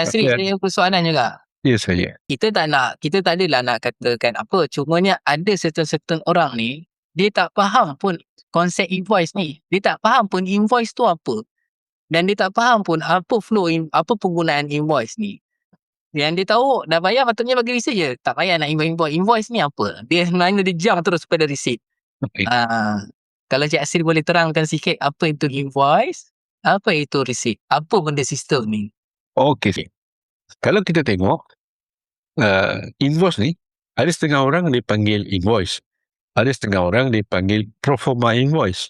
Sri, saya persoalan juga. Ya, saya. Kita tak adalah nak katakan apa. Cumanya ada certain orang ni, dia tak faham pun konsep invoice ni. Dia tak faham pun invoice tu apa. Dan dia tak faham pun apa apa penggunaan invoice ni. Yang dia tahu dah bayar patutnya bagi receipt je. Tak payah nak invoice. Invoice ni apa? Dia sebenarnya dia jump terus pada receipt. Okay. Kalau Cik Asri boleh terangkan sikit apa itu invoice, apa itu receipt, apa benda sistem ni? Okey. Kalau kita tengok invoice ni, ada setengah orang dipanggil invoice, ada setengah orang dipanggil proforma invoice,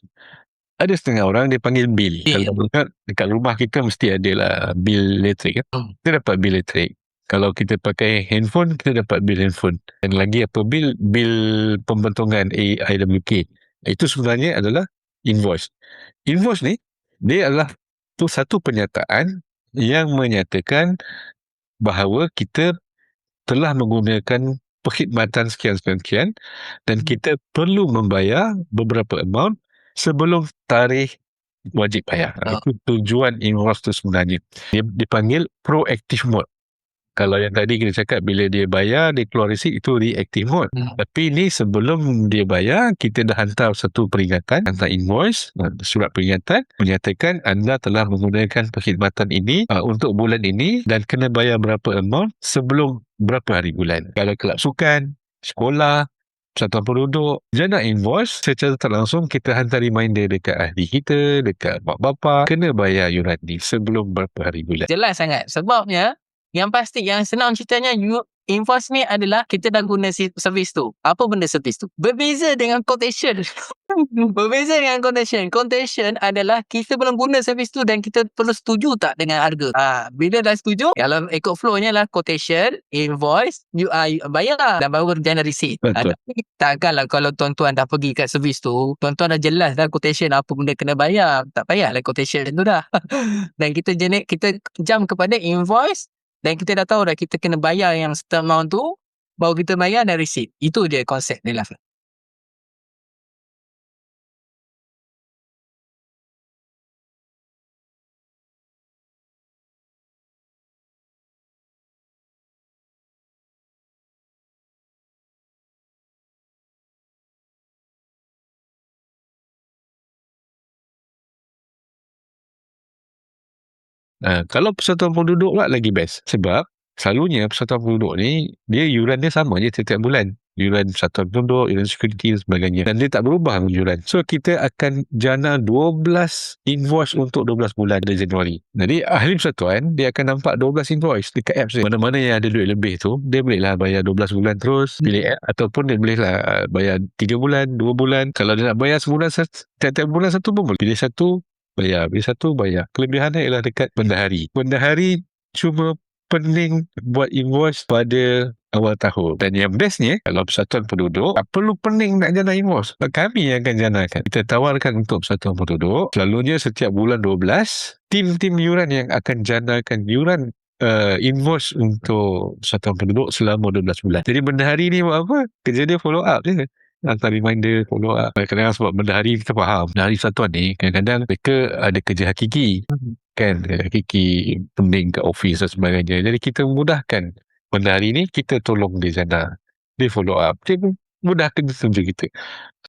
ada setengah orang dipanggil bill. Kalau dekat rumah kita mesti ada lah bil elektrik. Kita dapat bil elektrik. Kalau kita pakai handphone, kita dapat bil handphone. Dan lagi apa bil pembentungan AIWK. Itu sebenarnya adalah invoice. Invoice ni, dia adalah tu satu pernyataan yang menyatakan bahawa kita telah menggunakan perkhidmatan sekian-sekian dan kita perlu membayar beberapa amount sebelum tarikh wajib bayar. Itu tujuan invoice tu sebenarnya. Dia dipanggil proactive mode. Kalau yang tadi kita cakap bila dia bayar, dia keluar receipt, itu reactive mode. Tapi ni sebelum dia bayar, kita dah hantar satu peringatan, hantar invoice, surat peringatan, menyatakan anda telah menggunakan perkhidmatan ini untuk bulan ini dan kena bayar berapa amount sebelum berapa hari bulan. Kalau kelab sukan, sekolah, persatuan penduduk, jana invoice, secara tak langsung kita hantar reminder dekat ahli kita, dekat mak bapak, kena bayar yuran ni sebelum berapa hari bulan. Jelas sangat. Sebabnya, yang pasti, yang senang ceritanya, invoice ni adalah kita dah guna servis tu. Apa benda servis tu? Berbeza dengan quotation. Berbeza dengan quotation. Quotation adalah kita belum guna servis tu dan kita perlu setuju tak dengan harga. Bila dah setuju, kalau ikut flow-nya lah quotation, invoice, you bayar lah dan baru jana receipt. Takkanlah kalau tuan-tuan dah pergi kat servis tu, tuan-tuan dah jelas dah quotation apa benda kena bayar. Tak payahlah quotation tu dah. Dan kita jump kepada invoice. Dan kita dah tahu dah kita kena bayar yang certain amount tu, baru kita bayar dan receipt. Itu je konsep dia lah. Kalau persatuan penduduk pula lagi best. Sebab selalunya persatuan penduduk ni, dia yuran dia sama je setiap bulan. Yuran persatuan penduduk, yuran security dan sebagainya. Dan dia tak berubah yuran. So, kita akan jana 12 invoice untuk 12 bulan dari Januari. Jadi, ahli persatuan, dia akan nampak 12 invoice dekat apps dia. Mana-mana yang ada duit lebih tu, dia bolehlah bayar 12 bulan terus, pilih app. Ataupun dia bolehlah bayar 3 bulan, 2 bulan. Kalau dia nak bayar sebulan, tiap-tiap bulan satu pun boleh. Pilih satu, bayar. Bila satu bayar. Kelebihannya ialah dekat bendahari. Bendahari cuma pening buat invoice pada awal tahun. Dan yang bestnya, kalau persatuan penduduk tak perlu pening nak jana invoice. Kami yang akan janakan. Kita tawarkan untuk persatuan penduduk, selalunya setiap bulan 12, tim-tim yuran yang akan janakan yuran invoice untuk persatuan penduduk selama 12 bulan. Jadi bendahari ni buat apa? Kerja dia follow up je. Hantar reminder, follow up. Kadang-kadang sebab bendahari kita faham. Bendahari persatuan ni, kadang-kadang mereka ada kerja hakiki. Kan, hakiki pening ke office dan sebagainya. Jadi kita mudahkan bendahari ni, kita tolong dia jana. Dia follow up. Dia mudahkan kerja kita.